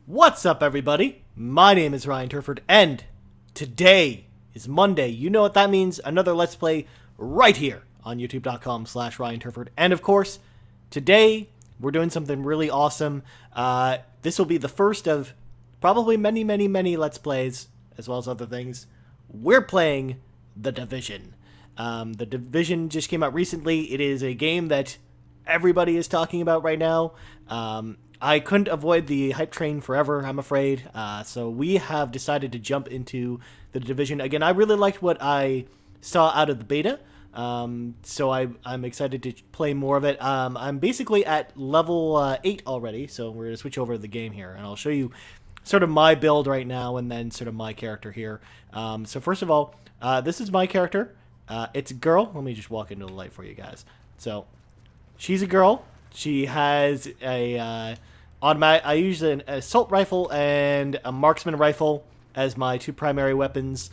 What's up, everybody? My name is Ryan Turford, and today is Monday. You know what that means. Another Let's Play right here on youtube.com/Ryan Turford. And of course, today we're doing something really awesome. This will be the first of probably many Let's Plays, as well as other things. We're playing The Division. The Division just came out recently. It is a game that everybody is talking about right now. I couldn't avoid the hype train forever, I'm afraid. So we have decided to jump into The Division. Again, I really liked what I saw out of the beta. So I'm excited to play more of it. I'm basically at level 8 already, so we're going to switch over to the game here. And I'll show you sort of my build right now and then sort of my character here. So first of all, this is my character. It's a girl. Let me just walk into the light for you guys. So she's a girl. She has a automatic. I use an assault rifle and a marksman rifle as my two primary weapons.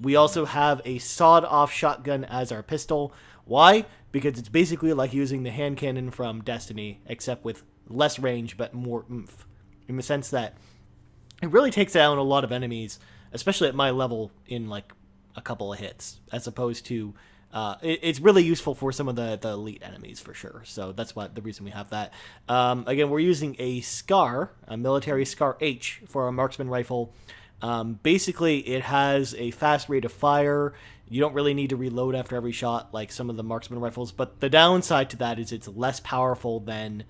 We also have a sawed-off shotgun as our pistol. Why? Because it's basically like using the hand cannon from Destiny, except with less range but more oomph. In the sense that it really takes down a lot of enemies, especially at my level, in like a couple of hits, as opposed to it's really useful for some of the elite enemies for sure. So that's the reason we have that. Again, we're using a SCAR, a military SCAR H for our marksman rifle. Basically, it has a fast rate of fire. You don't really need to reload after every shot like some of the marksman rifles. But the downside to that is it's less powerful than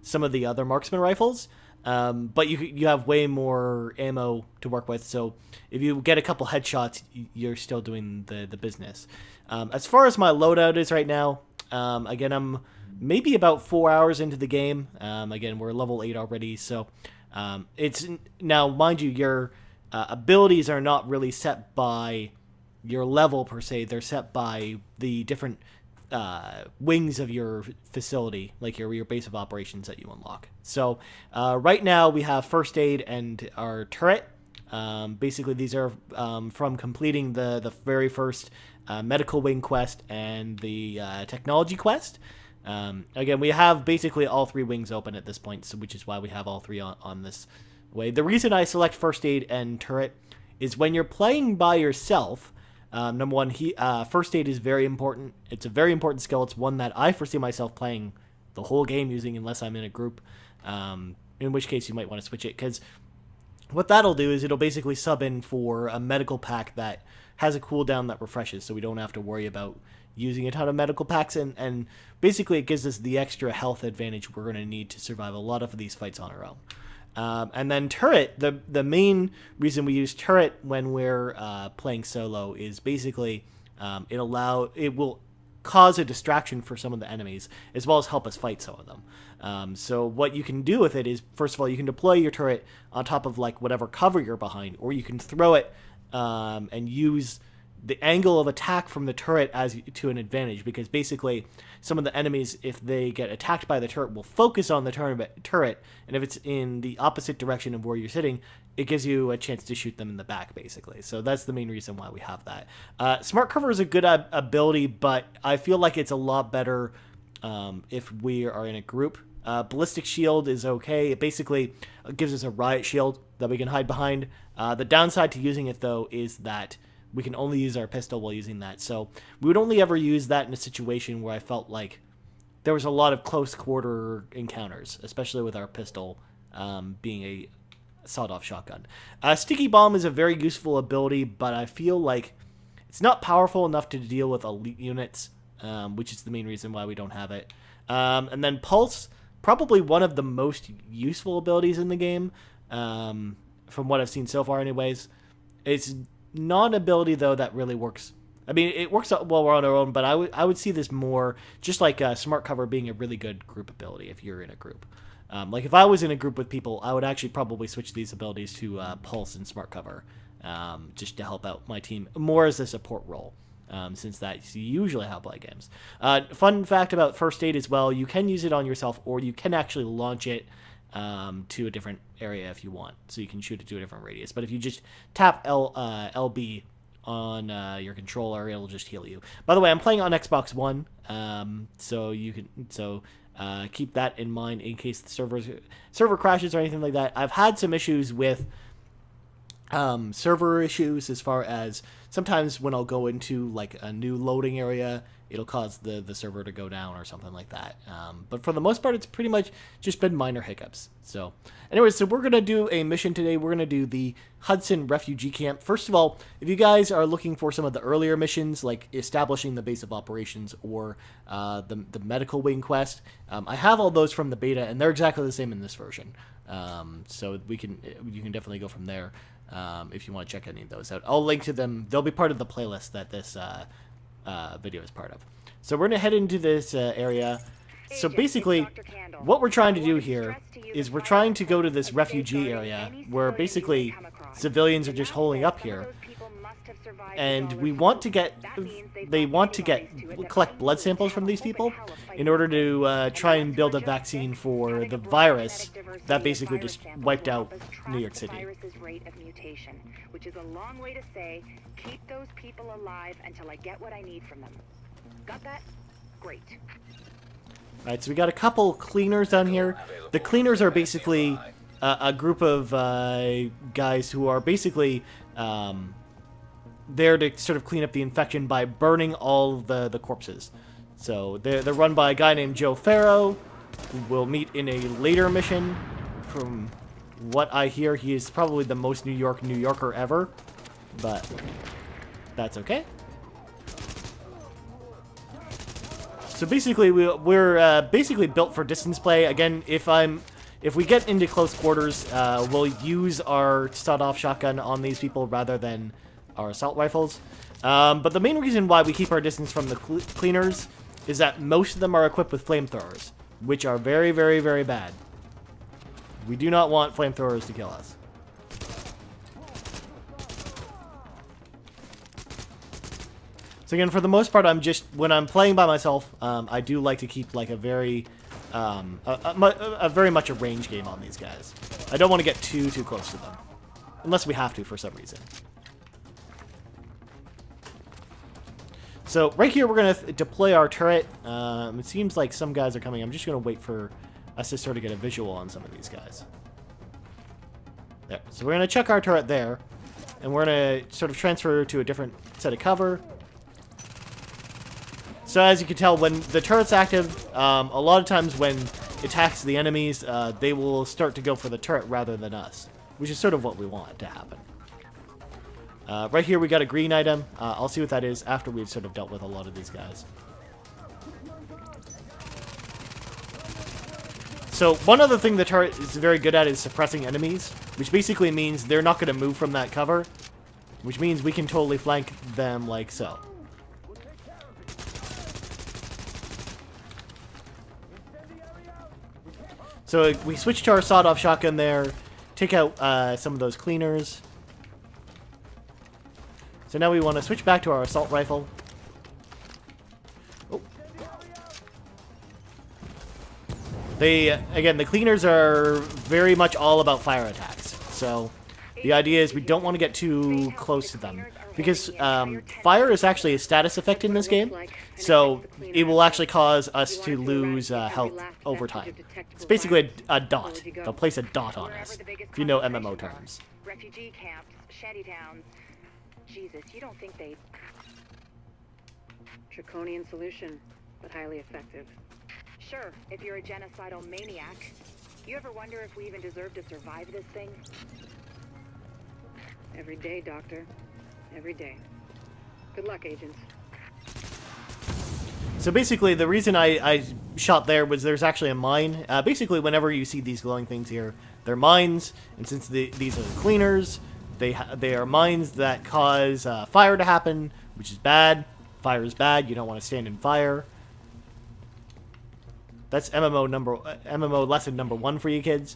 some of the other marksman rifles. But you have way more ammo to work with, so if you get a couple headshots, you're still doing the business. As far as my loadout is right now, again, I'm maybe about 4 hours into the game. Again, we're level 8 already, so it's now, mind you, your abilities are not really set by your level per se. They're set by the different wings of your facility, like your base of operations that you unlock. So right now we have first aid and our turret. Basically, these are from completing the very first medical wing quest and the technology quest. Again, we have basically all three wings open at this point, so which is why we have all three on this way. The reason I select first aid and turret is when you're playing by yourself. Number one, first aid is very important. It's a very important skill. It's one that I foresee myself playing the whole game using unless I'm in a group, in which case you might want to switch it, because what that'll do is it'll basically sub in for a medical pack that has a cooldown that refreshes, so we don't have to worry about using a ton of medical packs, and basically it gives us the extra health advantage we're going to need to survive a lot of these fights on our own. And then turret, the main reason we use turret when we're playing solo is basically it will cause a distraction for some of the enemies, as well as help us fight some of them. So what you can do with it is, first of all, you can deploy your turret on top of like whatever cover you're behind, or you can throw it and use the angle of attack from the turret to an advantage, because basically some of the enemies, if they get attacked by the turret, will focus on the turret, and if it's in the opposite direction of where you're sitting, it gives you a chance to shoot them in the back, basically. So that's the main reason why we have that. Smart cover is a good ability, but I feel like it's a lot better if we are in a group. Ballistic shield is okay. It basically gives us a riot shield that we can hide behind. The downside to using it, though, is that we can only use our pistol while using that. So we would only ever use that in a situation where I felt like there was a lot of close quarter encounters, especially with our pistol being a sawed-off shotgun. Sticky Bomb is a very useful ability, but I feel like it's not powerful enough to deal with elite units, which is the main reason why we don't have it. And then Pulse, probably one of the most useful abilities in the game, from what I've seen so far anyways. It's not an ability, though, that really works. I mean, it works well we're on our own, but I would see this more just like Smart Cover being a really good group ability if you're in a group. Like if I was in a group with people, I would actually probably switch these abilities to Pulse and Smart Cover, just to help out my team more as a support role, since that's usually how I play games. Fun fact about first aid as well, you can use it on yourself, or you can actually launch it to a different area if you want, so you can shoot it to a different radius. But if you just tap LB on your controller, it'll just heal you. By the way, I'm playing on Xbox One, so keep that in mind in case the server crashes or anything like that. I've had some issues with server issues as far as sometimes when I'll go into like a new loading area, it'll cause the server to go down or something like that. But for the most part, it's pretty much just been minor hiccups. So anyways, so we're going to do a mission today. We're going to do the Hudson Refugee Camp. First of all, if you guys are looking for some of the earlier missions, like establishing the base of operations or the medical wing quest, I have all those from the beta, and they're exactly the same in this version. So you can definitely go from there if you want to check any of those out. I'll link to them. They'll be part of the playlist that this video is part of. So we're going to head into this area. So basically, what we're trying to do here is we're trying to go to this refugee area where basically civilians are just holding up here. And we want to collect blood samples from these people in order to try and build a vaccine for the virus that basically just wiped out New York City. Which is a long way to say, keep those people alive until I get what I need from them. Got that? Great. Alright, so we got a couple cleaners down here. The cleaners are basically a group of guys who are basically there to sort of clean up the infection by burning all the corpses. So they're run by a guy named Joe Farrow, who we'll meet in a later mission. From what I hear, he is probably the most New Yorker ever, but that's okay. So basically, we're basically built for distance play. Again, if we get into close quarters, we'll use our sawed-off shotgun on these people rather than our assault rifles. But the main reason why we keep our distance from the cleaners is that most of them are equipped with flamethrowers, which are very, very, very bad. We do not want flamethrowers to kill us. So again, for the most part, when I'm playing by myself, I do like to keep like a very much a range game on these guys. I don't want to get too close to them, unless we have to for some reason. So right here, we're going to deploy our turret. It seems like some guys are coming. I'm just going to wait for us to sort of get a visual on some of these guys. There. So we're going to chuck our turret there, and we're going to sort of transfer to a different set of cover. So as you can tell, when the turret's active, a lot of times when it attacks the enemies, they will start to go for the turret rather than us, which is sort of what we want to happen. Right here we got a green item. I'll see what that is after we've sort of dealt with a lot of these guys. So one other thing the turret is very good at is suppressing enemies, which basically means they're not going to move from that cover, which means we can totally flank them like so. So we switch to our sawed-off shotgun there, take out some of those cleaners. So now we want to switch back to our assault rifle. Oh. Again, the cleaners are very much all about fire attacks. So the idea is we don't want to get too close to them, because fire is actually a status effect in this game, so it will actually cause us to lose health over time. It's basically a dot. They'll place a dot on us, if you know MMO terms. Refugee camps, shanty towns. Jesus, you don't think they... Draconian solution, but highly effective. Sure, if you're a genocidal maniac. You ever wonder if we even deserve to survive this thing? Every day, Doctor. Every day. Good luck, agents. So basically, the reason I shot there was there's actually a mine. Basically, whenever you see these glowing things here, they're mines, and since these are the cleaners, they are mines that cause fire to happen, which is bad. Fire is bad. You don't want to stand in fire. That's MMO lesson number 1 for you kids.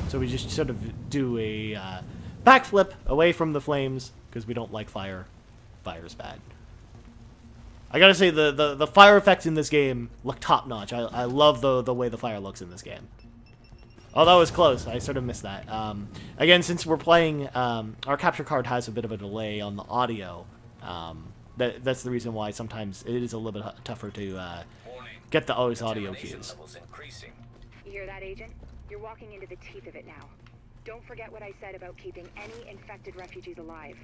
So we just sort of do a backflip away from the flames because we don't like fire. Fire's bad. I gotta say, the fire effects in this game look top-notch. I love the way the fire looks in this game. Oh, that was close. I sort of missed that. Again, since we're playing, our capture card has a bit of a delay on the audio. That's the reason why sometimes it is a little bit tougher to get the audio cues. You hear that, Agent? You're walking into the teeth of it now. Don't forget what I said about keeping any infected refugees alive.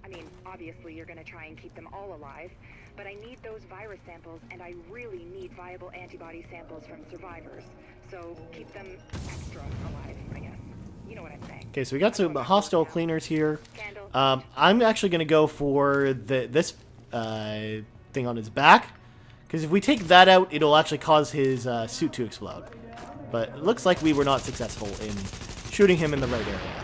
I mean, obviously you're gonna try and keep them all alive, but I need those virus samples, and I really need viable antibody samples from survivors. So keep them extra alive, I guess. You know what I'm saying. Okay, so we got some hostile cleaners here. I'm actually gonna go for this thing on his back, because if we take that out, it'll actually cause his suit to explode. But it looks like we were not successful in shooting him in the right area.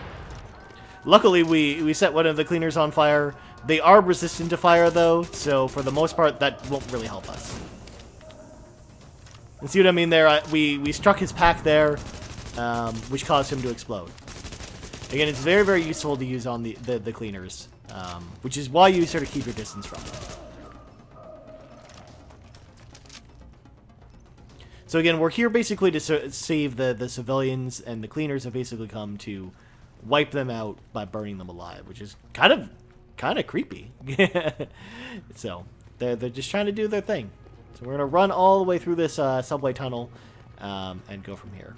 Luckily, we set one of the cleaners on fire. They are resistant to fire, though, so for the most part, that won't really help us. And see what I mean there? We struck his pack there, which caused him to explode. Again, it's very, very useful to use on the cleaners, which is why you sort of keep your distance from them. So again, we're here basically to save the civilians, and the cleaners have basically come to wipe them out by burning them alive, which is kind of creepy. So they're just trying to do their thing. So we're gonna run all the way through this subway tunnel and go from here.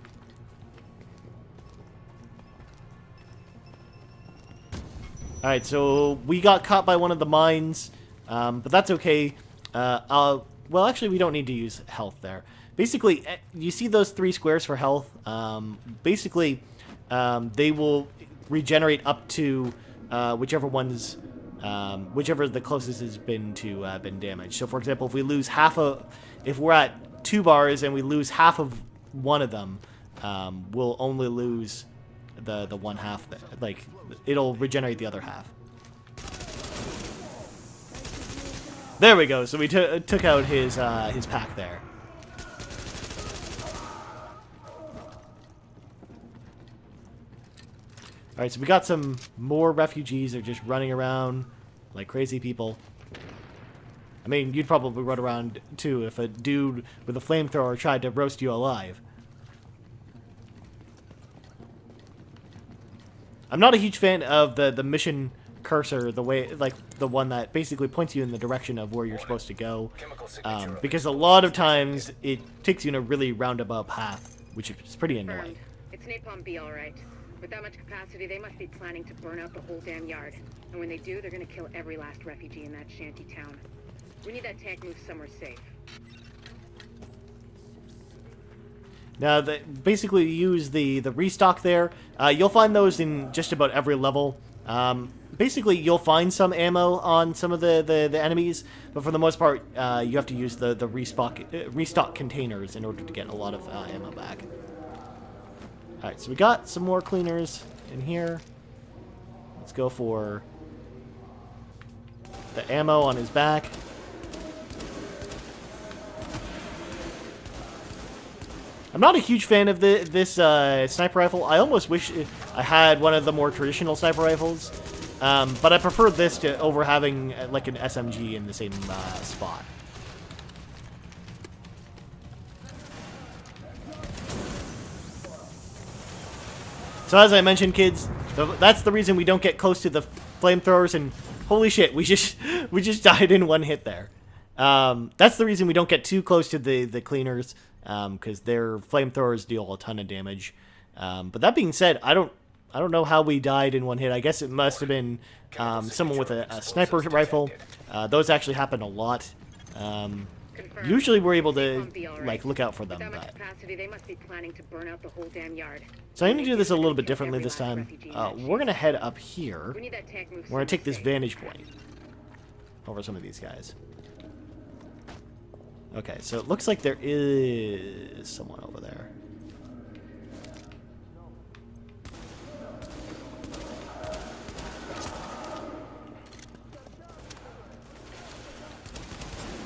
All right, so we got caught by one of the mines, but that's okay. Well, actually, we don't need to use health there. Basically, you see those 3 squares for health? Basically, they will regenerate up to whichever the closest has been to been damaged. So, for example, if we lose if we're at 2 bars and we lose half of one of them, we'll only lose the one half. Like, it'll regenerate the other half. There we go. So we took out his pack there. Alright, so we got some more refugees. They're just running around like crazy people. I mean, you'd probably run around too if a dude with a flamethrower tried to roast you alive. I'm not a huge fan of the mission cursor, the way, like, the one that basically points you in the direction of where you're supposed to go. Because a lot of times it takes you in a really roundabout path, which is pretty annoying. It's Napalm B, all right. With that much capacity, they must be planning to burn out the whole damn yard. And when they do, they're gonna kill every last refugee in that shanty town. We need that tank moved somewhere safe. Now, basically, you use the restock there. You'll find those in just about every level. Basically, you'll find some ammo on some of the enemies, but for the most part, you have to use the restock containers in order to get a lot of ammo back. Alright, so we got some more cleaners in here. Let's go for the ammo on his back. I'm not a huge fan of this sniper rifle. I almost wish I had one of the more traditional sniper rifles, but I prefer this to over having like an SMG in the same spot. So as I mentioned, kids, that's the reason we don't get close to the flamethrowers, and holy shit, we just died in one hit there. That's the reason we don't get too close to the cleaners, because their flamethrowers deal a ton of damage. But that being said, I don't know how we died in one hit. I guess it must have been someone with a sniper rifle. Those actually happen a lot. Usually we're able to like look out for them. But... They must be planning to burn out the whole damn yard. So I'm going to do this a little bit differently this time. We're going to head up here. We're going to take this vantage point over some of these guys. Okay, so it looks like there is someone over there.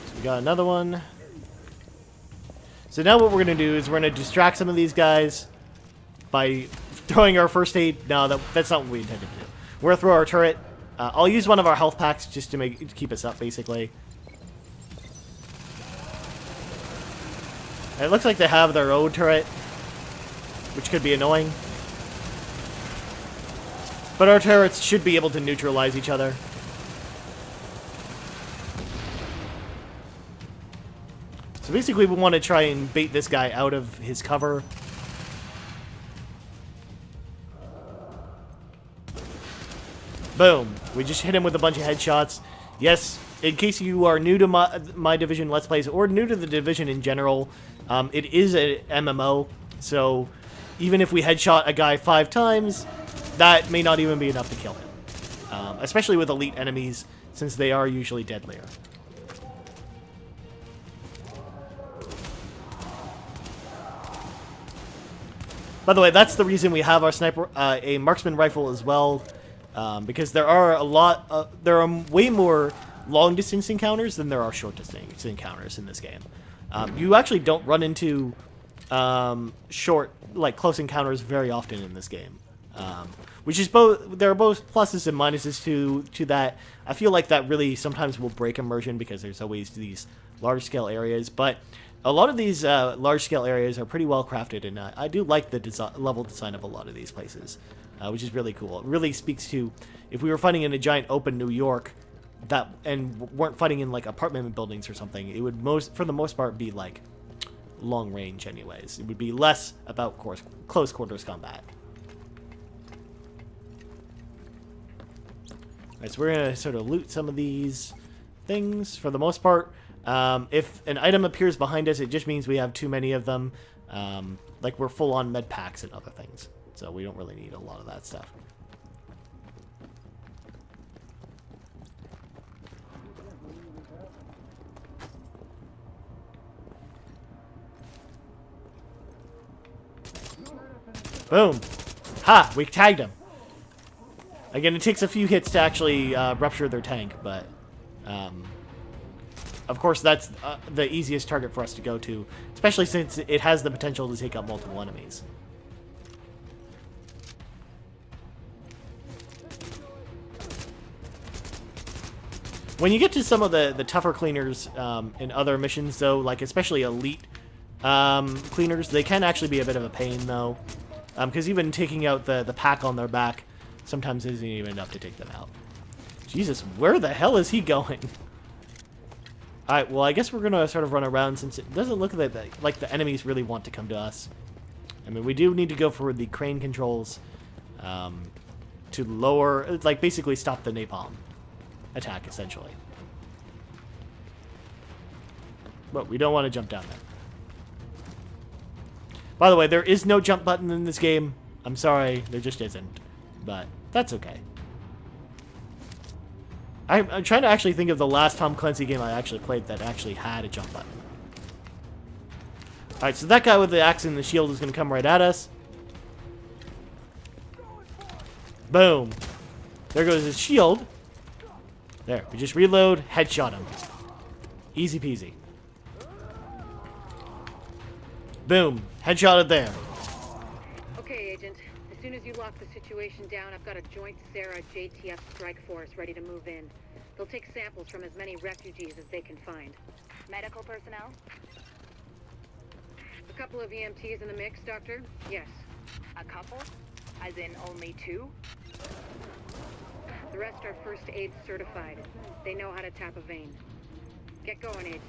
So we got another one. So now what we're going to do is we're going to distract some of these guys by throwing our first aid. No, that's not what we intended to do. We're going to throw our turret. I'll use one of our health packs just to keep us up, basically. It looks like they have their own turret, which could be annoying. But our turrets should be able to neutralize each other. So basically we want to try and bait this guy out of his cover. Boom. We just hit him with a bunch of headshots. Yes, in case you are new to my Division Let's Plays, or new to the Division in general, it is a MMO, so even if we headshot a guy 5 times, that may not even be enough to kill him. Especially with elite enemies, since they are usually deadlier. By the way, that's the reason we have our sniper, a marksman rifle as well, because there are there are way more long-distance encounters than there are short-distance encounters in this game. You actually don't run into close encounters very often in this game, which is there are both pluses and minuses to that. I feel like that really sometimes will break immersion because there's always these large-scale areas, but a lot of these large-scale areas are pretty well crafted, and I do like the level design of a lot of these places, which is really cool. It really speaks to, if we were fighting in a giant open New York, and weren't fighting in like apartment buildings or something, it would for the most part be like long range anyways. It would be less about close quarters combat. Alright, so we're gonna sort of loot some of these things for the most part. If an item appears behind us, it just means we have too many of them. Like we're full on med packs and other things, so we don't really need a lot of that stuff. Boom! Ha! We tagged him. Again, it takes a few hits to actually rupture their tank, but of course that's the easiest target for us to go to, especially since it has the potential to take out multiple enemies. When you get to some of the tougher cleaners in other missions, though, like especially elite cleaners, they can actually be a bit of a pain, though. Because even taking out the pack on their back sometimes isn't even enough to take them out. Jesus, where the hell is he going? Alright, well, I guess we're going to sort of run around since it doesn't look like the enemies really want to come to us. I mean, we do need to go for the crane controls to lower, like, basically stop the napalm attack, essentially. But we don't want to jump down there. By the way, there is no jump button in this game. I'm sorry, there just isn't. But that's okay. I'm trying to actually think of the last Tom Clancy game I actually played that actually had a jump button. Alright, so that guy with the axe and the shield is going to come right at us. Boom. There goes his shield. There, we just reload, headshot him. Easy peasy. Boom. Headshotted there. Okay, Agent. As soon as you lock the situation down, I've got a joint Sarah JTF strike force ready to move in. They'll take samples from as many refugees as they can find. Medical personnel? A couple of EMTs in the mix, Doctor? Yes. A couple? As in only 2? The rest are first aid certified. They know how to tap a vein. Get going, Agent.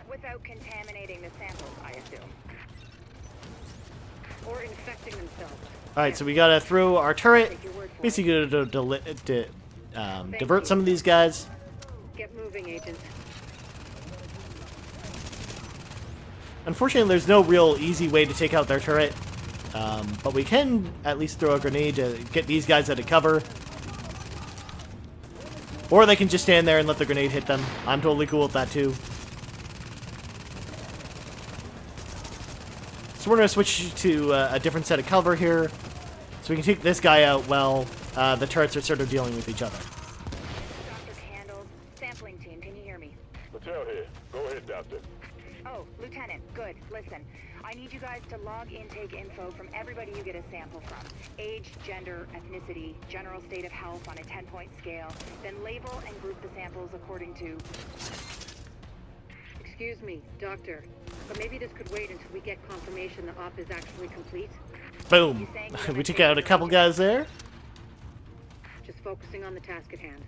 Without contaminating the samples, I assume. Or infecting themselves. Alright, so we gotta throw our turret, basically to divert some of these guys. Get moving, Agent. Unfortunately, there's no real easy way to take out their turret, but we can at least throw a grenade to get these guys out of cover. Or they can just stand there and let the grenade hit them. I'm totally cool with that too. So we're going to switch to a different set of cover here, so we can take this guy out while the turrets are sort of dealing with each other. Dr. Candles, sampling team, can you hear me? Patel here. Go ahead, Doctor. Oh, Lieutenant, good. Listen, I need you guys to log intake info from everybody you get a sample from. Age, gender, ethnicity, general state of health on a 10-point scale. Then label and group the samples according to... Excuse me, Doctor, but maybe this could wait until we get confirmation the op is actually complete. Boom. We took out a couple guys there. Just focusing on the task at hand.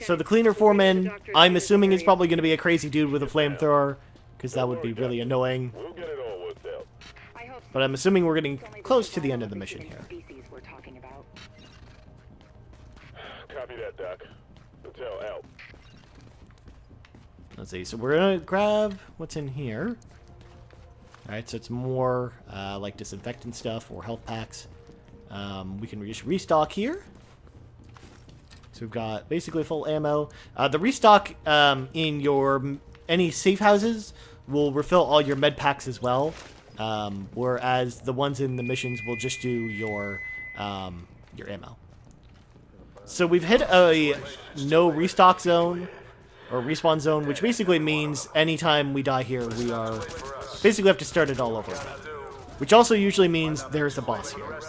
So the cleaner foreman, I'm assuming is probably going to be a crazy dude with a flamethrower, because that would be really annoying. We'll get it all worked out. I hope so. But I'm assuming we're getting It's only close to the the end of the survival mission of the here. species we're talking about. Copy that, Doc. Hotel out. Let's see, so we're going to grab what's in here. Alright, so it's more like disinfectant stuff or health packs. We can just restock here. So we've got basically full ammo. The restock in your any safe houses will refill all your med packs as well. Whereas the ones in the missions will just do your ammo. So we've hit a no restock zone or respawn zone, which basically means anytime we die here, we are basically have to start it all over again. Which also usually means there's a boss here.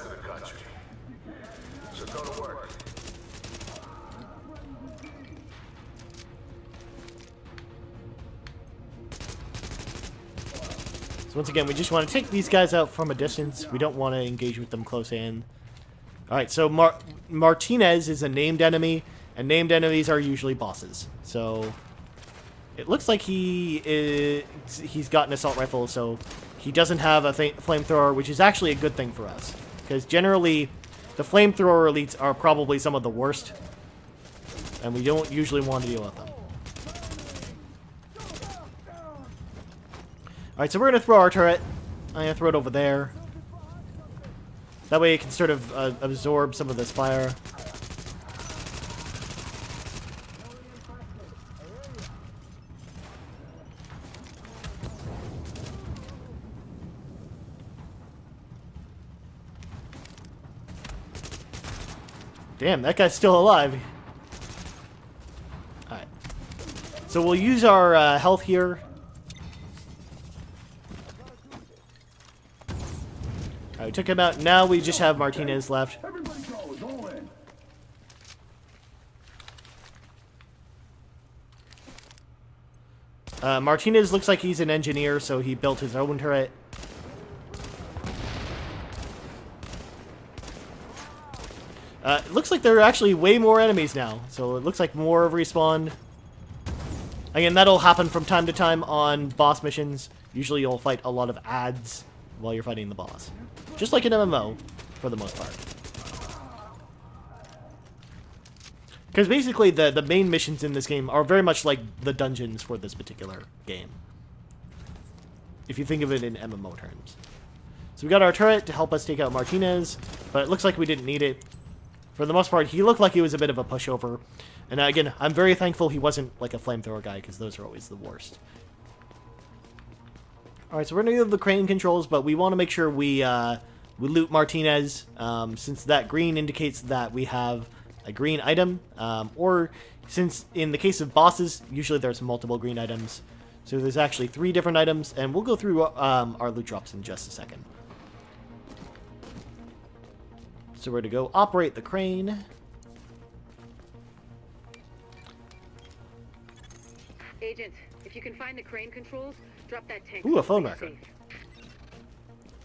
So once again, we just want to take these guys out from a distance. We don't want to engage with them close in. Alright, so Martinez is a named enemy, and named enemies are usually bosses. So it looks like he's got an assault rifle, so he doesn't have a flamethrower, which is actually a good thing for us. Because generally, the flamethrower elites are probably some of the worst, and we don't usually want to deal with them. Alright, so we're going to throw our turret. I'm going to throw it over there. That way it can sort of absorb some of this fire. Damn, that guy's still alive. Alright. So we'll use our health here. Alright, we took him out. Now we just have Martinez left. Martinez looks like he's an engineer, so he built his own turret. It looks like there are actually way more enemies now, so it looks like more have respawned. Again, that'll happen from time to time on boss missions. Usually you'll fight a lot of ads while you're fighting the boss. Just like an MMO, for the most part. Because basically the main missions in this game are very much like the dungeons for this particular game. If you think of it in MMO terms. So we got our turret to help us take out Martinez, but it looks like we didn't need it. For the most part, he looked like he was a bit of a pushover. And again, I'm very thankful he wasn't like a flamethrower guy, because those are always the worst. Alright, so we're going to do the crane controls, but we want to make sure we loot Martinez, since that green indicates that we have a green item, or since in the case of bosses, usually there's multiple green items. So there's actually 3 different items, and we'll go through our loot drops in just a second. So we're going to go operate the crane. Agent, if you can find the crane controls, drop that tank. Ooh, a phone record.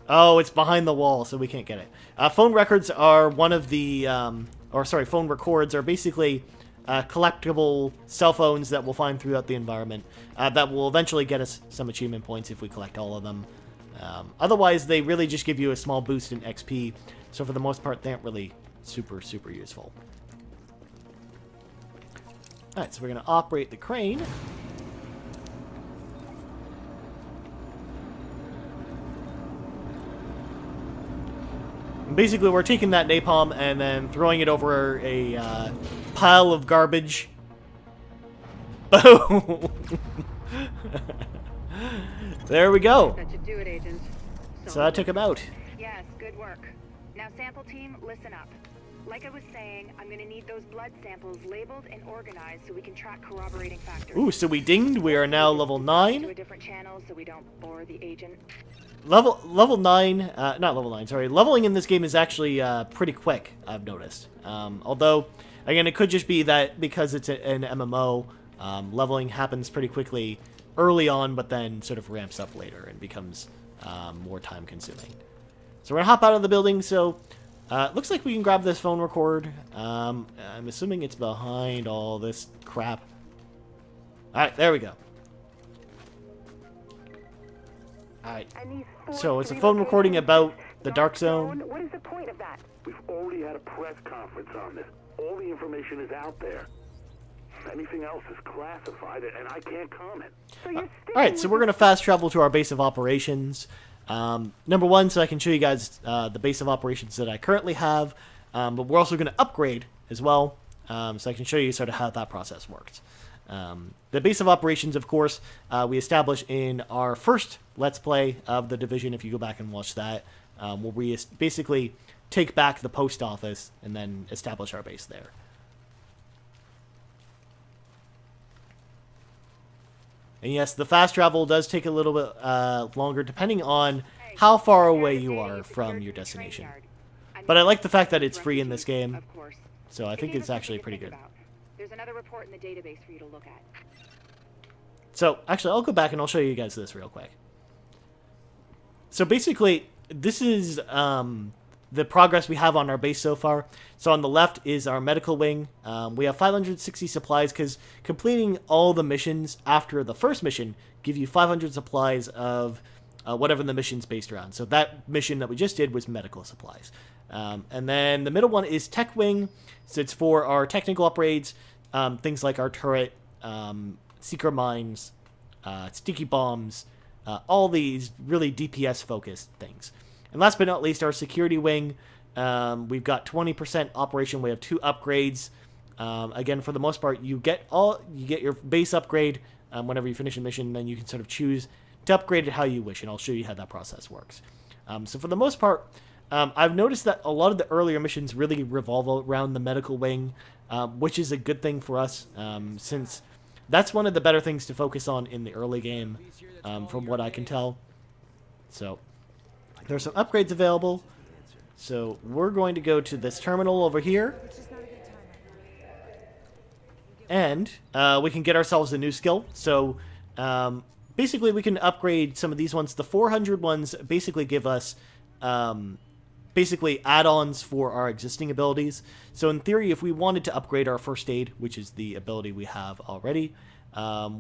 Oh, it's behind the wall, so we can't get it. Phone records are one of the, phone records are basically collectible cell phones that we'll find throughout the environment that will eventually get us some achievement points if we collect all of them. Otherwise, they really just give you a small boost in XP, so for the most part, they aren't really super useful. Alright, so we're going to operate the crane. Basically, we're taking that napalm and then throwing it over a pile of garbage. Boom! There we go. That should do it, Agent. So I took him out. Yes, good work. Now, sample team, listen up. Like I was saying, I'm gonna need those blood samples labeled and organized so we can track corroborating factors. Ooh, so we dinged. We are now level 9. To a different channel so we don't bore the agent. Level 9, not level 9, sorry. Leveling in this game is actually pretty quick, I've noticed. Although, again, it could just be that because it's an MMO, leveling happens pretty quickly early on, but then sort of ramps up later and becomes more time consuming. So we're gonna hop out of the building. So looks like we can grab this phone record. I'm assuming it's behind all this crap. All right, there we go. All right. So it's a phone recording about the Dark Zone. What is the point of that? We've already had a press conference on this. All the information is out there. Anything else is classified, and I can't comment. All right, so we're going to fast travel to our base of operations. Number one, so I can show you guys the base of operations that I currently have, but we're also going to upgrade as well, so I can show you sort of how that process works. The base of operations, of course, we established in our first Let's Play of The Division, if you go back and watch that, where we basically take back the post office and then establish our base there. And yes, the fast travel does take a little bit longer, depending on how far away you are from your destination. But I like the fact that it's free in this game, so I think it's actually pretty good. There's another report in the database for you to look at. So, actually, I'll go back and I'll show you guys this real quick. So basically, this is the progress we have on our base so far. So on the left is our medical wing. We have 560 supplies because completing all the missions after the first mission give you 500 supplies of whatever the mission's based around. So that mission that we just did was medical supplies. And then the middle one is tech wing. So it's for our technical upgrades, things like our turret, secret mines, sticky bombs, all these really DPS focused things. And last but not least, our security wing. We've got 20% operation. We have 2 upgrades. Again, for the most part, you get your base upgrade whenever you finish a mission. Then you can sort of choose to upgrade it how you wish, and I'll show you how that process works. So for the most part, I've noticed that a lot of the earlier missions really revolve around the medical wing, which is a good thing for us, since that's one of the better things to focus on in the early game, from what I can tell. So there's some upgrades available. So we're going to go to this terminal over here. And we can get ourselves a new skill. So basically we can upgrade some of these ones. The 400 ones basically give us basically add-ons for our existing abilities. So in theory, if we wanted to upgrade our first aid, which is the ability we have already,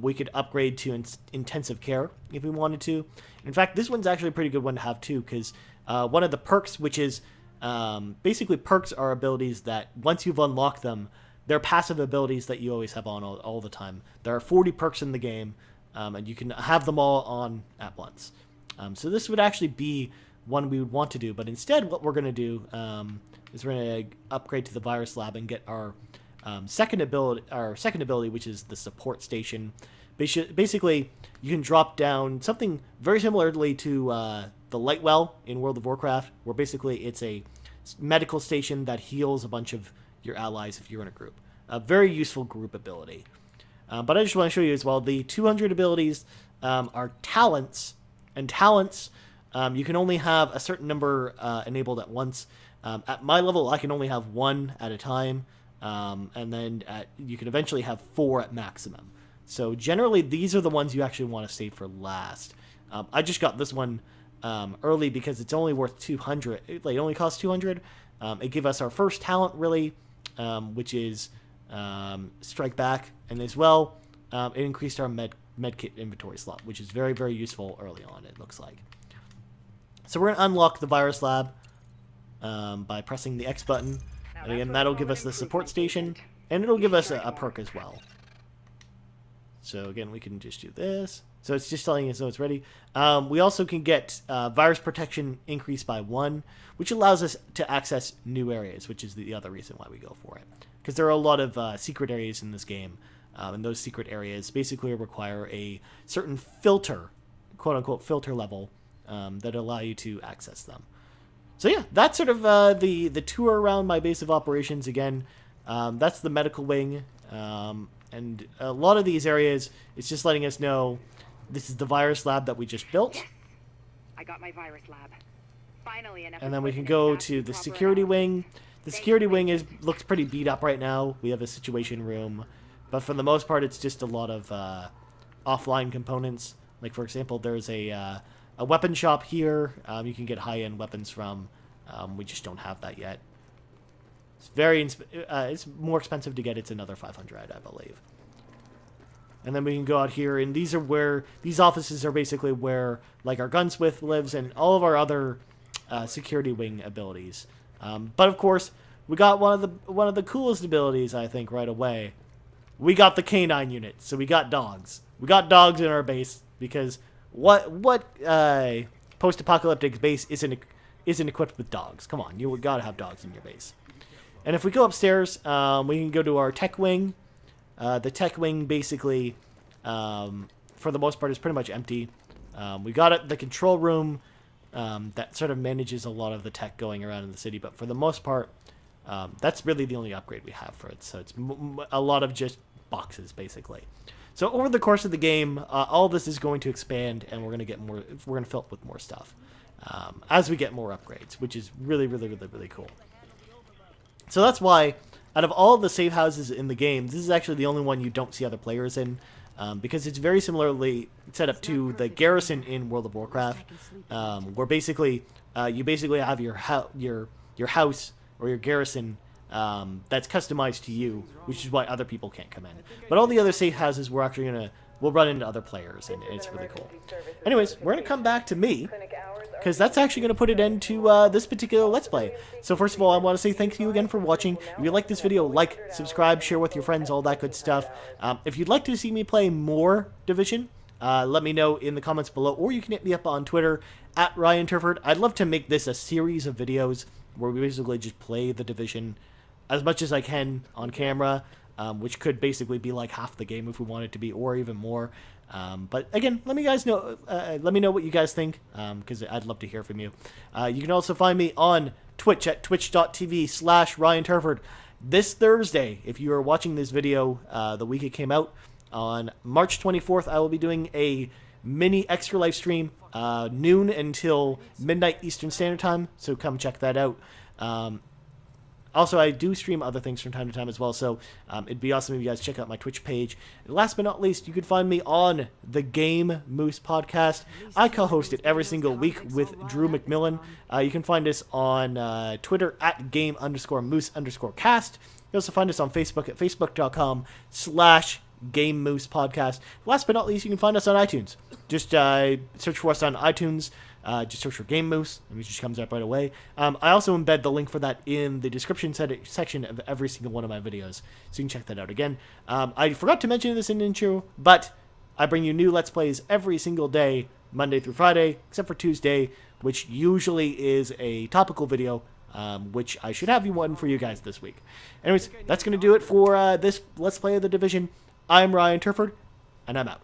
we could upgrade to intensive care if we wanted to. In fact, this one's actually a pretty good one to have too, because one of the perks, which is basically perks are abilities that once you've unlocked them, they're passive abilities that you always have on all the time. There are 40 perks in the game, and you can have them all on at once. So this would actually be one we would want to do, but instead what we're going to do is we're going to upgrade to the virus lab and get our second ability, which is the support station. Basically, you can drop down something very similarly to the light well in World of Warcraft, where basically it's a medical station that heals a bunch of your allies if you're in a group. A very useful group ability. But I just want to show you as well, the 200 abilities are talents, and talents, you can only have a certain number enabled at once. At my level, I can only have 1 at a time, and then you can eventually have 4 at maximum. So generally, these are the ones you actually want to save for last. I just got this one early because it's only worth 200. It only costs 200. It gave us our first talent, really, which is Strike Back, and as well, it increased our medkit inventory slot, which is very, very useful early on, it looks like. So we're going to unlock the virus lab by pressing the X button, and again, that'll give us the support station, and it'll give us a perk as well. So again, we can just do this. So it's just telling us so it's ready. We also can get virus protection increased by 1, which allows us to access new areas, which is the other reason why we go for it. Because there are a lot of secret areas in this game, and those secret areas basically require a certain filter, quote-unquote filter level, that allow you to access them. So yeah, that's sort of the tour around my base of operations. Again, that's the medical wing, and a lot of these areas, it's just letting us know this is the virus lab that we just built. I got my virus lab. Finally, enough. And then we can go to the security wing. The security wing looks pretty beat up right now. We have a situation room, but for the most part, it's just a lot of offline components. Like, for example, there's a weapon shop here. You can get high-end weapons from. We just don't have that yet. It's it's more expensive to get. It's another 500, I believe. And then we can go out here, and these offices are basically where, like, our gunsmith lives and all of our other security wing abilities. But of course, we got one of the coolest abilities, I think, right away. We got the canine unit, so we got dogs. We got dogs in our base because what post-apocalyptic base isn't equipped with dogs? Come on, you gotta have dogs in your base. And if we go upstairs, we can go to our tech wing. The tech wing basically, for the most part, is pretty much empty. We got the control room that sort of manages a lot of the tech going around in the city, but for the most part, that's really the only upgrade we have for it. So it's a lot of just boxes, basically. So over the course of the game, all this is going to expand, and we're going to get more. We're going to fill it with more stuff as we get more upgrades, which is really, really, really, really cool. So that's why, out of all the safe houses in the game, this is actually the only one you don't see other players in, because it's very similarly set up to the garrison in World of Warcraft, where basically you basically have your house or your garrison that's customized to you, which is why other people can't come in. But all the other safe houses we'll run into other players, and it's really cool. Anyways, we're gonna come back to me, because that's actually going to put it into this particular Let's Play. So first of all, I want to say thank you again for watching. If you like this video, like, subscribe, share with your friends, all that good stuff. If you'd like to see me play more Division, let me know in the comments below, or you can hit me up on Twitter, at Ryan Turford. I'd love to make this a series of videos where we basically just play the Division as much as I can on camera, which could basically be like half the game if we want it to be, or even more. But again, let me know what you guys think, because I'd love to hear from you. You can also find me on Twitch at twitch.tv/Ryan Turford. This Thursday, if you are watching this video the week it came out, on March 24th, I will be doing a mini extra live stream, noon until midnight Eastern Standard Time, so come check that out. Also, I do stream other things from time to time as well, so it'd be awesome if you guys check out my Twitch page. And last but not least, you can find me on the Game Moose podcast. I co-host it every single week with Drew McMillan. You can find us on Twitter at game_moose_cast. You also find us on Facebook at facebook.com/Game Moose podcast. Last but not least, you can find us on iTunes. Just search for us on iTunes. Just search for Game Moose, and it just comes up right away. I also embed the link for that in the description section of every single one of my videos, so you can check that out again. I forgot to mention this in the intro, but I bring you new Let's Plays every single day, Monday through Friday, except for Tuesday, which usually is a topical video, which I should have one for you guys this week. Anyways, that's going to do it for this Let's Play of The Division. I'm Ryan Turford, and I'm out.